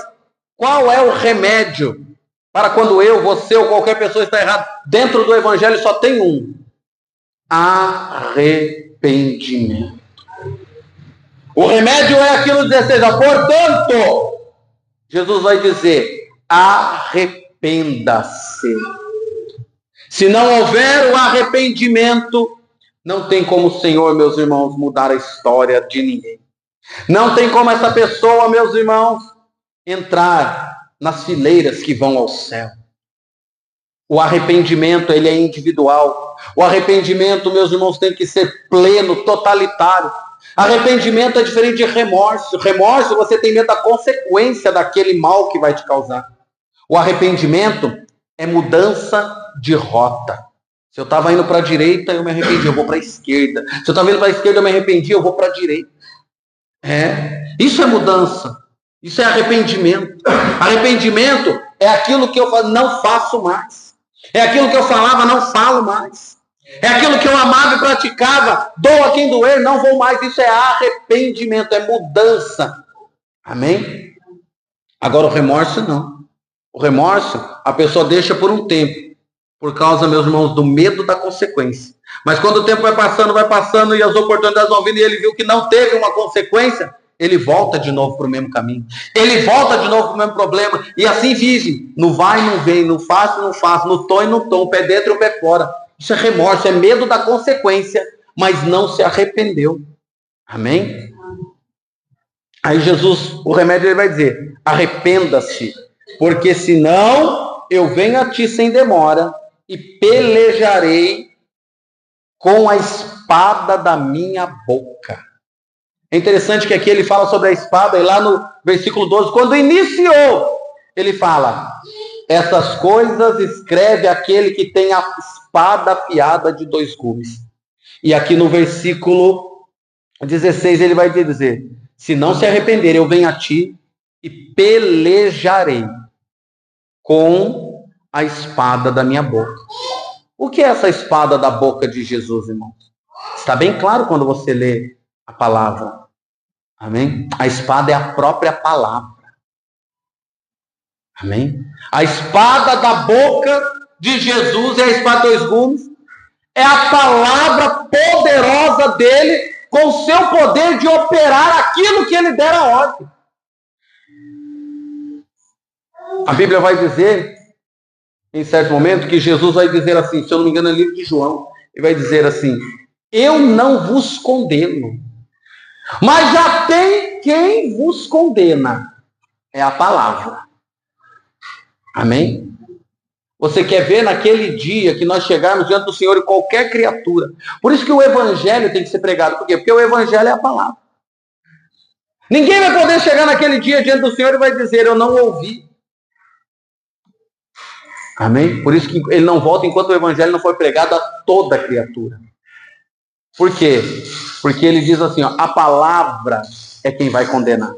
Speaker 1: qual é o remédio para quando eu, você ou qualquer pessoa está errado? Dentro do Evangelho só tem um: arrependimento. O remédio é aquilo 16. Portanto, Jesus vai dizer: arrependa-se. Se não houver o arrependimento, não tem como o Senhor, meus irmãos, mudar a história de ninguém. Não tem como essa pessoa, meus irmãos, entrar nas fileiras que vão ao céu. O arrependimento, ele é individual. O arrependimento, meus irmãos, tem que ser pleno, totalitário. Arrependimento é diferente de remorso. Remorso, você tem medo da consequência daquele mal que vai te causar. O arrependimento é mudança de rota. Se eu estava indo para a direita, eu me arrependi, eu vou para a esquerda. Se eu estava indo para a esquerda, eu me arrependi, eu vou para a direita. Isso é mudança. Isso é arrependimento. Arrependimento é aquilo que eu não faço mais. É aquilo que eu falava, não falo mais. É aquilo que eu amava e praticava, dou a quem doer, não vou mais. Isso é arrependimento, é mudança. Amém? Agora o remorso não. O remorso, a pessoa deixa por um tempo, por causa, meus irmãos, do medo da consequência. Mas quando o tempo vai passando e as oportunidades vão vindo e ele viu que não teve uma consequência, ele volta de novo para o mesmo caminho. Ele volta de novo para o mesmo problema. E assim vive. No vai, não vem, no faço, não faço, no tom e no tom, pé dentro e pé fora. Isso é remorso, é medo da consequência, mas não se arrependeu. Amém? Aí Jesus, o remédio, ele vai dizer: arrependa-se, porque senão eu venho a ti sem demora e pelejarei com a espada da minha boca. É interessante que aqui ele fala sobre a espada, e lá no versículo 12, quando iniciou, ele fala: essas coisas escreve aquele que tem a espada afiada de 2 gumes. E aqui no versículo 16 ele vai dizer: se não se arrepender, eu venho a ti e pelejarei com a espada da minha boca. O que é essa espada da boca de Jesus, irmãos? Está bem claro quando você lê a palavra. Amém? A espada é a própria palavra. Amém? A espada da boca de Jesus é a espada de 2 gumes. É a palavra poderosa dele, com o seu poder de operar aquilo que ele der a ordem. A Bíblia vai dizer, em certo momento, que Jesus vai dizer assim, se eu não me engano é no livro de João, ele vai dizer assim: eu não vos condeno, mas já tem quem vos condena, é a palavra. Amém? Você quer ver naquele dia que nós chegarmos diante do Senhor e qualquer criatura. Por isso que o evangelho tem que ser pregado. Por quê? Porque o evangelho é a palavra. Ninguém vai poder chegar naquele dia diante do Senhor e vai dizer: eu não ouvi. Amém? Por isso que ele não volta enquanto o evangelho não foi pregado a toda criatura. Por quê? Porque ele diz assim, ó, a palavra é quem vai condenar.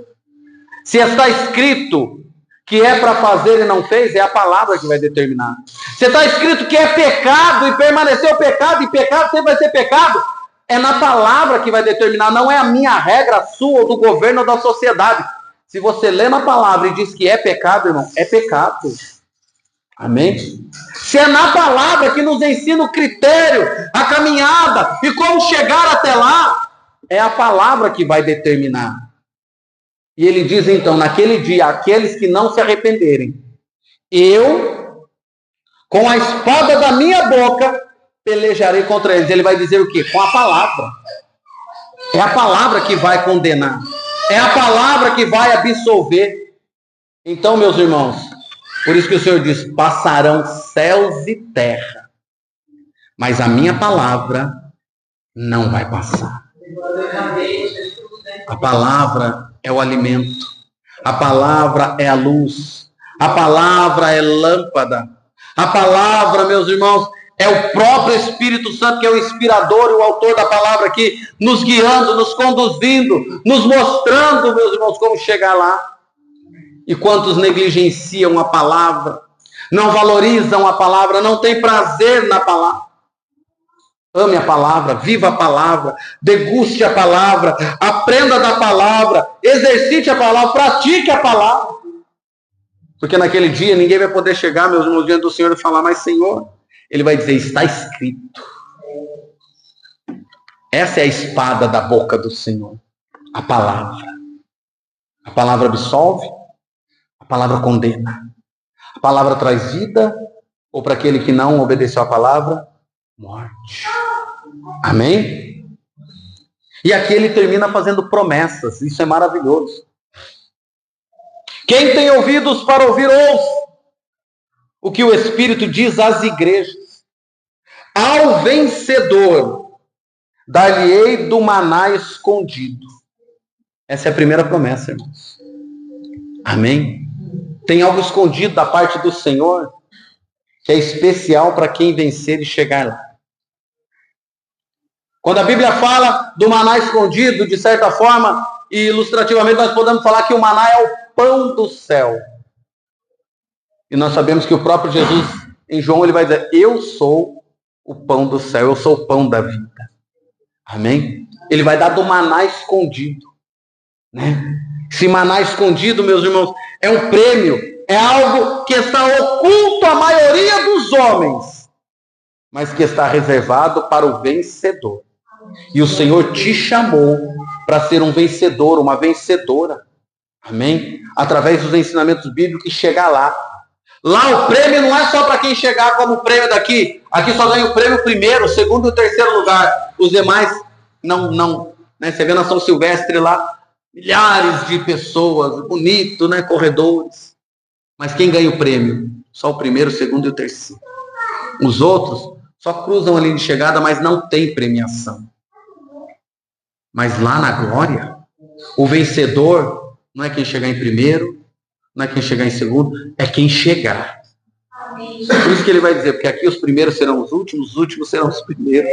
Speaker 1: Se está escrito que é para fazer e não fez, é a palavra que vai determinar. Se está escrito que é pecado e permaneceu pecado, e pecado sempre vai ser pecado, é na palavra que vai determinar, não é a minha regra, a sua, ou do governo ou da sociedade. Se você lê na palavra e diz que é pecado, irmão, é pecado. Amém? Se é na palavra que nos ensina o critério, a caminhada e como chegar até lá, é a palavra que vai determinar. E ele diz então, naquele dia, aqueles que não se arrependerem, eu, com a espada da minha boca, pelejarei contra eles. Ele vai dizer o quê? Com a palavra. É a palavra que vai condenar. É a palavra que vai absolver. Então, meus irmãos, por isso que o Senhor diz, passarão céus e terra, mas a minha palavra não vai passar. A palavra é o alimento. A palavra é a luz. A palavra é lâmpada. A palavra, meus irmãos, é o próprio Espírito Santo, que é o inspirador e o autor da palavra aqui, nos guiando, nos conduzindo, nos mostrando, meus irmãos, como chegar lá. E quantos negligenciam a palavra, não valorizam a palavra, não têm prazer na palavra. Ame a palavra, viva a palavra, deguste a palavra, aprenda da palavra, exercite a palavra, pratique a palavra. Porque naquele dia ninguém vai poder chegar, meus irmãos, diante do Senhor e falar, mas Senhor, ele vai dizer, está escrito. Essa é a espada da boca do Senhor, a palavra. A palavra absolve, a palavra condena. A palavra traz vida, ou para aquele que não obedeceu a palavra, morte. Amém? E aqui ele termina fazendo promessas. Isso é maravilhoso. Quem tem ouvidos para ouvir, ouça o que o Espírito diz às igrejas. Ao vencedor, dar-lhe-ei do maná escondido. Essa é a primeira promessa, irmãos. Amém? Tem algo escondido da parte do Senhor que é especial para quem vencer e chegar lá. Quando a Bíblia fala do maná escondido, de certa forma, e ilustrativamente, nós podemos falar que o maná é o pão do céu. E nós sabemos que o próprio Jesus, em João, ele vai dizer, eu sou o pão do céu, eu sou o pão da vida. Amém? Ele vai dar do maná escondido. Né? Esse maná escondido, meus irmãos, é um prêmio, é algo que está oculto à maioria dos homens, mas que está reservado para o vencedor. E o Senhor te chamou para ser um vencedor, uma vencedora. Amém? Através dos ensinamentos bíblicos e chegar lá. Lá o prêmio não é só para quem chegar como o prêmio daqui. Aqui só ganha o prêmio primeiro, segundo e terceiro lugar. Os demais não. Né? Você vê na São Silvestre lá, milhares de pessoas, bonito, né? Corredores. Mas quem ganha o prêmio? Só o primeiro, o segundo e o terceiro. Os outros só cruzam a linha de chegada, mas não tem premiação. Mas lá na glória, o vencedor não é quem chegar em primeiro, não é quem chegar em segundo, é quem chegar. Por isso que ele vai dizer, porque aqui os primeiros serão os últimos serão os primeiros.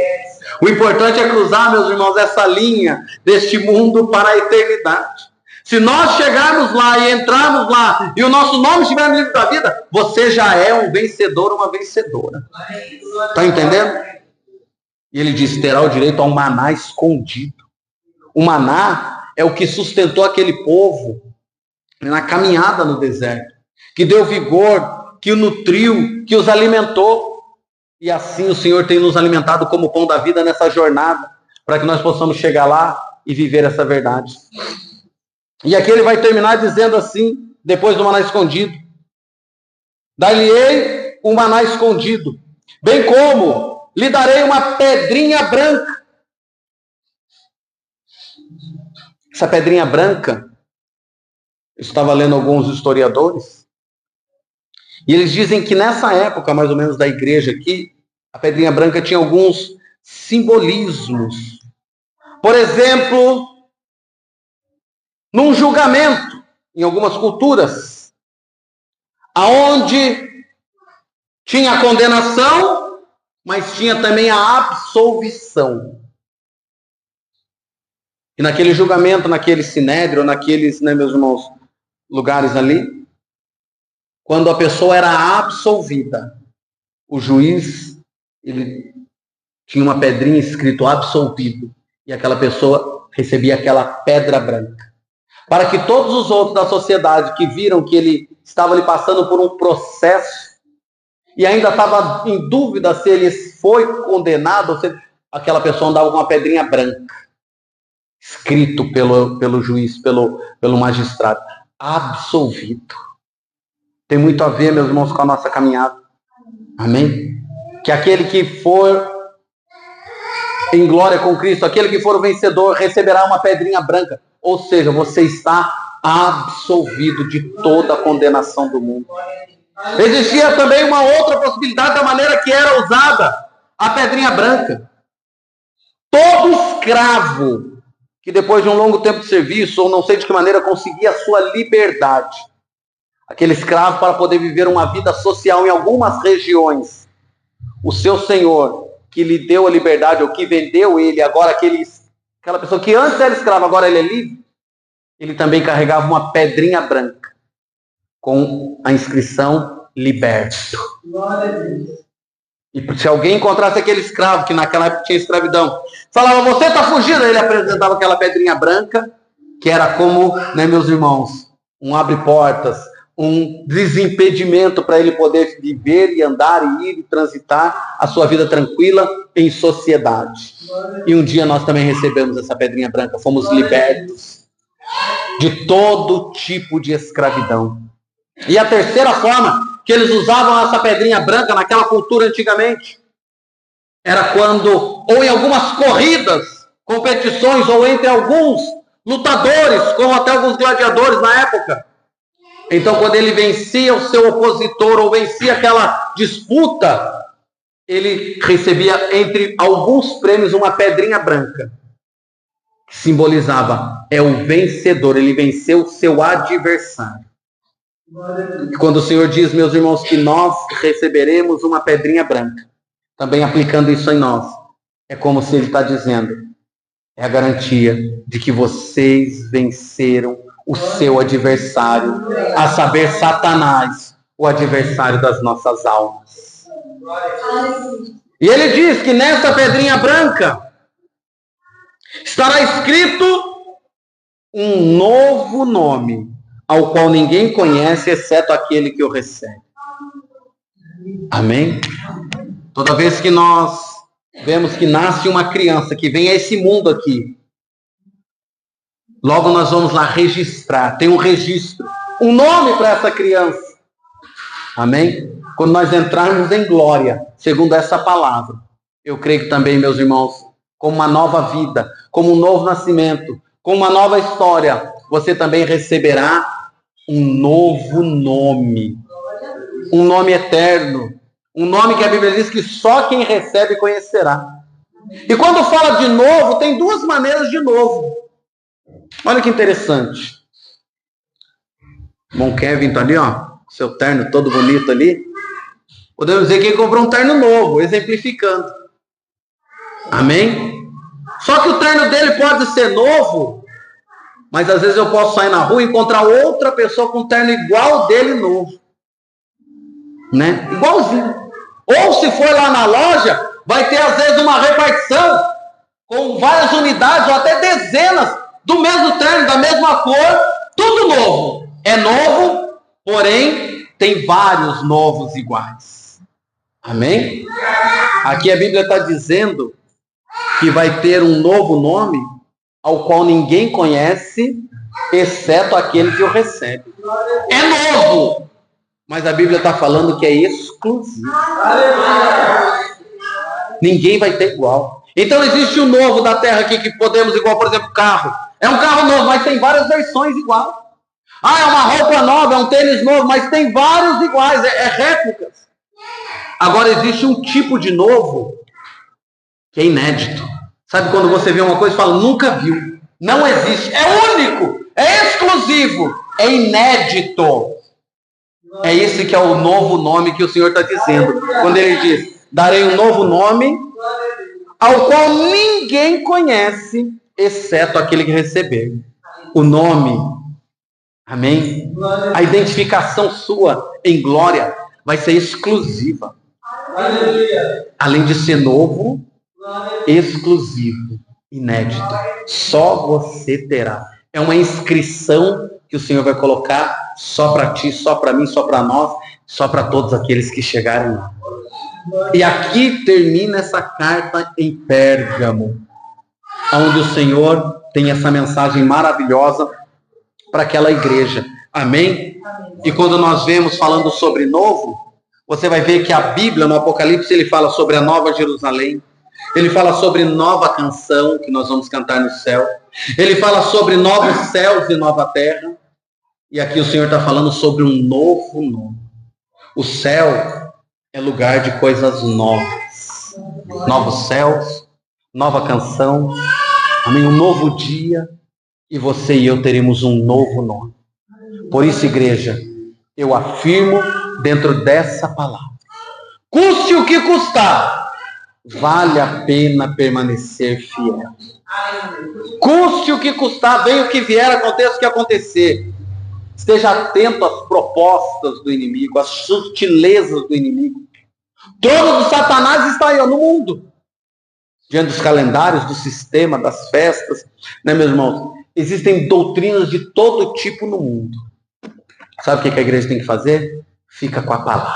Speaker 1: O importante é cruzar, meus irmãos, essa linha deste mundo para a eternidade. Se nós chegarmos lá e entrarmos lá, e o nosso nome estiver no livro da vida, você já é um vencedor, uma vencedora. Está entendendo? E ele diz, terá o direito a um maná escondido. O maná é o que sustentou aquele povo na caminhada no deserto, que deu vigor, que o nutriu, que os alimentou. E assim o Senhor tem nos alimentado como pão da vida nessa jornada, para que nós possamos chegar lá e viver essa verdade. E aqui ele vai terminar dizendo assim, depois do maná escondido: dar-lhe-ei um maná escondido, bem como lhe darei uma pedrinha branca. Essa pedrinha branca, eu estava lendo alguns historiadores, e eles dizem que nessa época, mais ou menos da igreja aqui, a pedrinha branca tinha alguns simbolismos. Por exemplo, num julgamento, em algumas culturas, aonde tinha a condenação, mas tinha também a absolvição. E naquele julgamento, naquele sinédrio, naqueles, meus irmãos, lugares ali, quando a pessoa era absolvida, o juiz, ele tinha uma pedrinha escrito absolvido, e aquela pessoa recebia aquela pedra branca. Para que todos os outros da sociedade que viram que ele estava ali passando por um processo, e ainda estava em dúvida se ele foi condenado, ou se aquela pessoa andava com uma pedrinha branca, escrito pelo juiz, pelo magistrado, absolvido. Tem muito a ver, meus irmãos, com a nossa caminhada. Amém? Que aquele que for em glória com Cristo, aquele que for o vencedor, receberá uma pedrinha branca. Ou seja, você está absolvido de toda a condenação do mundo. Existia também uma outra possibilidade da maneira que era usada a pedrinha branca. Todo escravo que depois de um longo tempo de serviço, ou não sei de que maneira, conseguia a sua liberdade. Aquele escravo, para poder viver uma vida social em algumas regiões, o seu senhor, que lhe deu a liberdade, ou que vendeu ele, agora aquela pessoa que antes era escrava, agora ele é livre, ele também carregava uma pedrinha branca, com a inscrição liberto. E se alguém encontrasse aquele escravo, que naquela época tinha escravidão, falava, você está fugindo, ele apresentava aquela pedrinha branca, que era como, meus irmãos, um abre-portas, um desimpedimento para ele poder viver e andar e ir e transitar a sua vida tranquila em sociedade. E um dia nós também recebemos essa pedrinha branca, fomos libertos de todo tipo de escravidão. E a terceira forma que eles usavam essa pedrinha branca naquela cultura antigamente era quando, ou em algumas corridas, competições, ou entre alguns lutadores, como até alguns gladiadores na época. Então, quando ele vencia o seu opositor, ou vencia aquela disputa, ele recebia, entre alguns prêmios, uma pedrinha branca, que simbolizava, é o vencedor, ele venceu o seu adversário. E quando o Senhor diz, meus irmãos, que nós receberemos uma pedrinha branca, também aplicando isso em nós, é como se ele está dizendo, é a garantia de que vocês venceram o seu adversário, a saber, Satanás, o adversário das nossas almas. E ele diz que nessa pedrinha branca estará escrito um novo nome, ao qual ninguém conhece, exceto aquele que o recebe. Amém? Toda vez que nós vemos que nasce uma criança, que vem a esse mundo aqui, logo nós vamos lá registrar, tem um registro, um nome para essa criança. Amém? Quando nós entrarmos em glória, segundo essa palavra, eu creio que também, meus irmãos, como uma nova vida, como um novo nascimento, com uma nova história, você também receberá um novo nome. Um nome eterno. Um nome que a Bíblia diz que só quem recebe conhecerá. E quando fala de novo, tem duas maneiras de novo. Olha que interessante. Bom, Kevin tá ali, ó. Seu terno todo bonito ali. Podemos dizer que ele comprou um terno novo, exemplificando. Amém? Só que o terno dele pode ser novo, mas às vezes eu posso sair na rua e encontrar outra pessoa com um terno igual dele novo. Né? Igualzinho. Ou se for lá na loja, vai ter às vezes uma repartição com várias unidades ou até dezenas do mesmo terno, da mesma cor, tudo novo. É novo, porém tem vários novos iguais. Amém? Aqui a Bíblia está dizendo que vai ter um novo nome ao qual ninguém conhece, exceto aquele que o recebe. É novo, mas a Bíblia está falando que é exclusivo. Ninguém vai ter igual. Então existe um novo da terra aqui que podemos igual, por exemplo, carro. É um carro novo, mas tem várias versões iguais. Ah, é uma roupa nova, é um tênis novo, mas tem vários iguais, é réplicas. Agora existe um tipo de novo que é inédito. Sabe quando você vê uma coisa e fala, nunca viu, não existe, é único, é exclusivo, é inédito. É esse que é o novo nome que o Senhor está dizendo. Quando ele diz, darei um novo nome, ao qual ninguém conhece, exceto aquele que receber. O nome, amém? A identificação sua em glória vai ser exclusiva. Além de ser novo, exclusivo, inédito. Só você terá. É uma inscrição que o Senhor vai colocar só para ti, só para mim, só para nós, só para todos aqueles que chegarem lá. E aqui termina essa carta em Pérgamo, onde o Senhor tem essa mensagem maravilhosa para aquela igreja. Amém? E quando nós vemos falando sobre novo, você vai ver que a Bíblia, no Apocalipse, ele fala sobre a Nova Jerusalém. Ele fala sobre nova canção que nós vamos cantar no céu. Ele fala sobre novos céus e nova terra. E aqui o Senhor está falando sobre um novo nome. O céu é lugar de coisas novas. Novos céus, nova canção, amém? Um novo dia. E você e eu teremos um novo nome. Por isso, igreja, eu afirmo dentro dessa palavra. Custe o que custar, vale a pena permanecer fiel. Custe o que custar, venha o que vier, aconteça o que acontecer. Esteja atento às propostas do inimigo, às sutilezas do inimigo. O trono do Satanás está aí no mundo. Diante dos calendários, do sistema, das festas, né, meus irmãos? Existem doutrinas de todo tipo no mundo. Sabe o que a igreja tem que fazer? Fica com a palavra.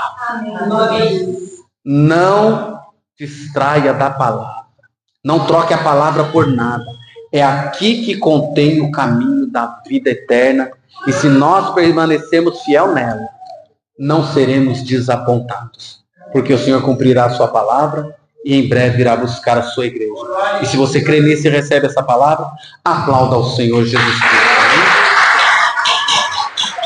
Speaker 1: Amém. Não distraia da palavra. Não troque a palavra por nada. É aqui que contém o caminho da vida eterna. E se nós permanecermos fiel nela, não seremos desapontados. Porque o Senhor cumprirá a sua palavra e em breve irá buscar a sua igreja. E se você crê nisso e recebe essa palavra, aplauda ao Senhor Jesus Cristo.